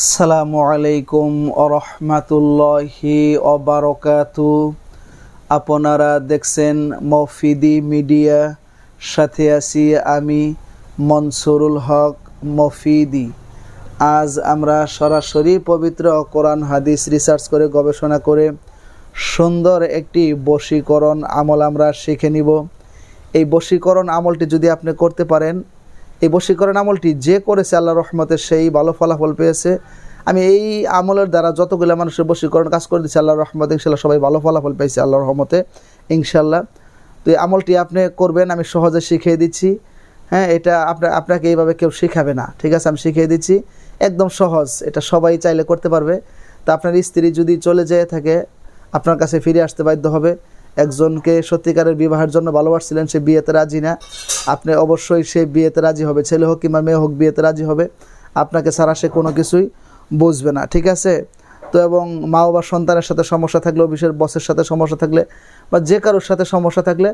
আসসালামু আলাইকুম ওরহমাতুল্লাহি ওবারাকাতু। আপনারা দেখছেন মফিদি মিডিয়া, সাথে আছি আমি মনসুরুল হক মফিদি। আজ আমরা সরাসরি পবিত্র কোরআন হাদিস রিসার্চ করে গবেষণা করে সুন্দর একটি বশীকরণ আমল আমরা শিখে নিব। এই বশীকরণ আমলটি যদি আপনি করতে পারেন, এই বশীকরণ আমলটি যে করেছে আল্লাহর রহমতে সেই ভালো ফলাফল পেয়েছে। আমি এই আমলের দ্বারা যতগুলো মানুষের বশীকরণ কাজ করে দিচ্ছি আল্লাহর রহমতে ইনশাল্লাহ সবাই ভালো ফলাফল পেয়েছে আল্লাহর রহমতে ইনশাল্লাহ। তো এই আমলটি আপনি করবেন, আমি সহজে শিখিয়ে দিচ্ছি। হ্যাঁ, এটা আপনাকে এইভাবে কেউ শেখাবে না, ঠিক আছে? আমি শিখিয়ে দিচ্ছি, একদম সহজ, এটা সবাই চাইলে করতে পারবে। তা আপনার স্ত্রী যদি চলে যেয়ে থাকে, আপনার কাছে ফিরে আসতে বাধ্য হবে। একজনকে সত্যিকারের বিবাহের জন্য ভালোবাসছিলেন, সে বিয়েতে রাজি না, আপনি অবশ্যই সে বিয়েতে রাজি হবে, ছেলে হোক কিংবা মেয়ে হোক বিয়েতে রাজি হবে। আপনাকে ছাড়া সে কোনো কিছুই বুঝবে না, ঠিক আছে? তো এবং মা বা সন্তানের সাথে সমস্যা থাকলে, অফিসের বসের সাথে সমস্যা থাকলে, বা যে কারোর সাথে সমস্যা থাকলে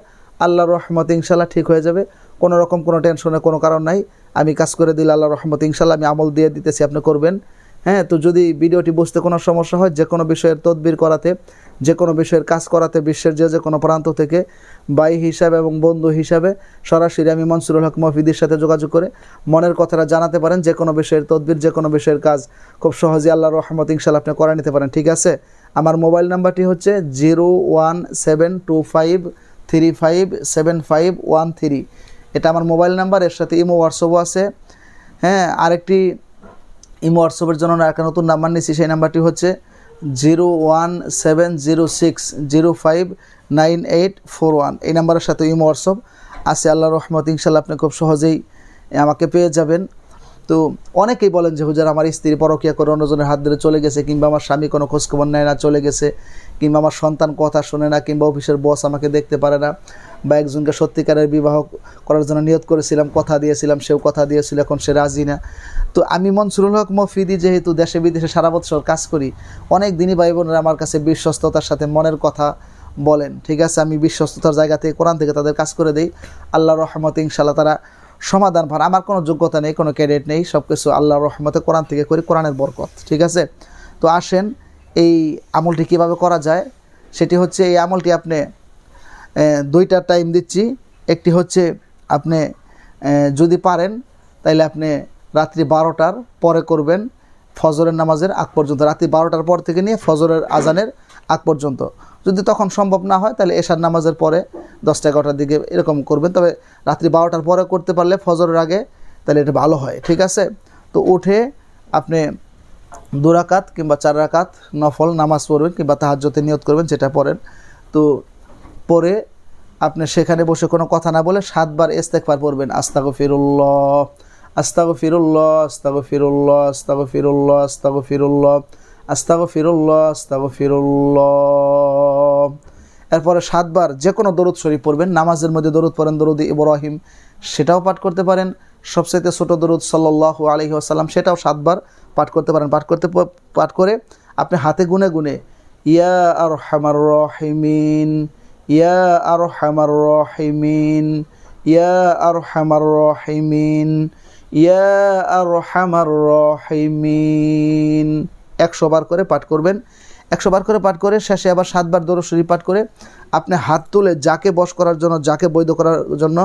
আল্লাহর রহমতে ইনশাল্লাহ ঠিক হয়ে যাবে। কোনো রকম কোনো টেনশনের কোনো কারণ নাই। আমি কাজ করে দিলে আল্লাহর রহমতে ইনশাল্লাহ আমি আমল দিয়ে দিতেছি, আপনি করবেন। হ্যাঁ, তো যদি ভিডিওটি বুঝতে কোনো সমস্যা হয়, যে কোনো বিষয়ের তদবির করাতে, যে কোনো বিষয়ের কাজ করাতে, বিশ্বের যে কোনো প্রান্ত থেকে ভাই হিসাবে এবং বন্ধু হিসাবে সরাসরি আমি মনসুরুল হক মফিদির সাথে যোগাযোগ করে মনের কথাটা জানাতে পারেন। যে কোনো বিষয়ের তদবির, যে কোনো বিষয়ের কাজ খুব সহজে আল্লাহর রহমত ইনশাল্লাহ আপনি করে নিতে পারেন, ঠিক আছে? আমার মোবাইল নাম্বারটি হচ্ছে 01725357513। এটা আমার মোবাইল নাম্বার, এর সাথে ইমো হোয়াটসঅ্যাপও আছে। হ্যাঁ, আরেকটি ইমো হোয়াটসঅ্যাপের জন্য একটা নতুন নাম্বার নিচ্ছি, সেই নাম্বারটি হচ্ছে 01706059841। এই নাম্বারের সাথে ইমো হোয়াটসঅ্যাপ আছে। আল্লাহর রহমত ইনশাল্লাহ আপনি খুব সহজেই আমাকে পেয়ে যাবেন। তো অনেকেই বলেন যে হুজুর আমার স্ত্রী পরকীয়া করে অন্যজনের হাত ধরে চলে গেছে, কিংবা আমার স্বামী কোনো খোঁজখবর নেয় না, চলে গেছে, কিংবা আমার সন্তান কথা শোনে না, কিংবা অফিসের বস আমাকে দেখতে পারে না, বা একজনকে সত্যিকারের বিবাহ করার জন্য নিয়ত করেছিলাম, কথা দিয়েছিলাম, সেও কথা দিয়েছিল, এখন সে রাজি না। তো আমি মনসুরুল হক মফিদি যেহেতু দেশে বিদেশে সারা বছর কাজ করি, অনেক দিনই ভাই বোনেরা আমার কাছে বিশ্বস্ততার সাথে মনের কথা বলেন, ঠিক আছে? আমি বিশ্বস্ততার জায়গা থেকে, কোরআন থেকে তাদের কাজ করে দিই। আল্লাহর রহমতে ইনশাল্লাহ তারা সমাধান পান। আমার কোনো যোগ্যতা নেই, কোনো ক্যাডেট নেই, সব কিছু আল্লাহর রহমতে কোরআন থেকে করি, কোরআনের বরকত, ঠিক আছে? তো আসেন, এই আমলটি কীভাবে করা যায় সেটি হচ্ছে, এই আমলটি আপনি দুইটা টাইম দিচ্ছি। একটি হচ্ছে আপনি যদি পারেন তাইলে আপনি রাত্রি 12টার পরে করবেন, ফজরের নামাজের আগ পর্যন্ত, রাত্রি 12টার পর থেকে নিয়ে ফজরের আজানের আগ পর্যন্ত। যদি তখন সম্ভব না হয় তাহলে এশার নামাজের পরে 10টা-11টার দিকে এরকম করবেন। তবে রাত্রি 12টার পরে করতে পারলে ফজরের আগে, তাহলে এটা ভালো হয়, ঠিক আছে? তো উঠে আপনি 2 রাকাত কিংবা 4 রাকাত নফল নামাজ পড়বেন, কিংবা তাহাজ্জুদে নিয়ত করবেন, যেটা পড়েন। তো পরে আপনি সেখানে বসে কোনো কথা না বলে 7 বার ইস্তেগফার পড়বেন। আস্তাগফিরুল্লাহ, আস্তাগফিরুল্লাহ, আস্তাগফিরুল্লাহ, আস্তাগফিরুল্লাহ, আস্তাগফিরুল্লাহ, আস্তাগফিরুল্লাহ, আস্তাগফিরুল্লাহ। এরপরে 7 বার যে কোনো দরুদ শরীফ পড়বেন। নামাজের মধ্যে দরুদ পড়েন, দরুদ ইব্রাহিম, সেটাও পাঠ করতে পারেন। সবচেয়ে ছোট দরুদ সাল্লাল্লাহু আলাইহি ওয়াসাল্লাম, সেটাও 7 বার পাঠ করতে পারেন। পাঠ করে আপনি হাতে গুনে গুনে ইয়া আরহামার রাহিমিন, ইয়া আরহামার রাহিমিন, ইয়া আরহামার রাহিমিন, ইয়া আরহামার রাহিমিন 100 বার করে পাঠ করবেন। 100 বার করে পাঠ করে শেষে আবার 7 বার দরুদ শরীফ পাঠ করে আপনি হাত তুলে যাকে বশ করার জন্য, যাকে বৈধ করার জন্য,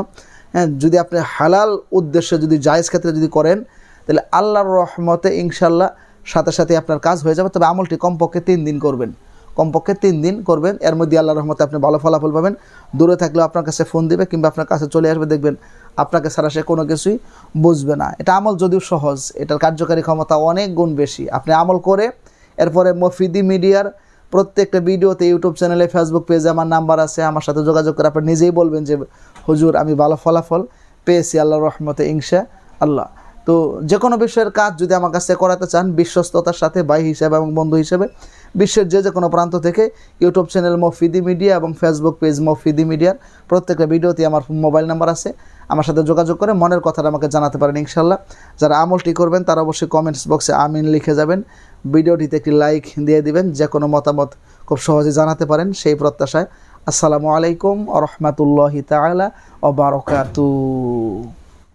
হ্যাঁ, যদি আপনি হালাল উদ্দেশ্যে, যদি জায়েজ ক্ষেত্রে যদি করেন, তাহলে আল্লাহর রহমতে ইনশাল্লাহ সাথে সাথে আপনার কাজ হয়ে যাবে। তবে আমলটি কমপক্ষে 3 দিন করবেন, কমপক্ষে 3 দিন করবেন। এর মধ্যে আল্লাহর রহমতে আপনি ভালো ফলাফল পাবেন। দূরে থাকলেও আপনার কাছে ফোন দিবে, কিংবা আপনার কাছে চলে আসবে, দেখবেন আপনাকে ছাড়া সে কোনো কিছুই বুঝবে না। এটা আমল যদিও সহজ, এটার কার্যকারী ক্ষমতা অনেক গুণ বেশি। আপনি আমল করে এরপরে মফিদি মিডিয়ার প্রত্যেকটা ভিডিওতে, ইউটিউব চ্যানেলে, ফেসবুক পেজে আমার নাম্বার আছে, আমার সাথে যোগাযোগ করে আপনি নিজেই বলবেন যে হুজুর আমি ভালো ফলাফল পেয়েছি আল্লাহর রহমতে ইনশাআল্লাহ। তো যে কোনো বিষয়ের কাজ যদি আমার কাছে করাতে চান, বিশ্বস্ততার সাথে ভাই হিসেবে এবং বন্ধু হিসেবে, বিশ্বের যে কোনো প্রান্ত থেকে, ইউটিউব চ্যানেল মফিদি মিডিয়া এবং ফেসবুক পেজ মফিদি মিডিয়ার প্রত্যেকটা ভিডিওতে আমার মোবাইল নাম্বার আছে, আমার সাথে যোগাযোগ করে মনের কথাটা আমাকে জানাতে পারেন ইনশাল্লাহ। যারা আমলটি করবেন তারা অবশ্যই কমেন্টস বক্সে আমিন লিখে যাবেন, ভিডিওটিতে একটি লাইক দিয়ে দিবেন, যে কোনো মতামত খুব সহজে জানাতে পারেন সেই প্রত্যাশায়। আসসালামু আলাইকুম ওয়া রাহমাতুল্লাহি তাআলা ওয়া বারাকাতুহু।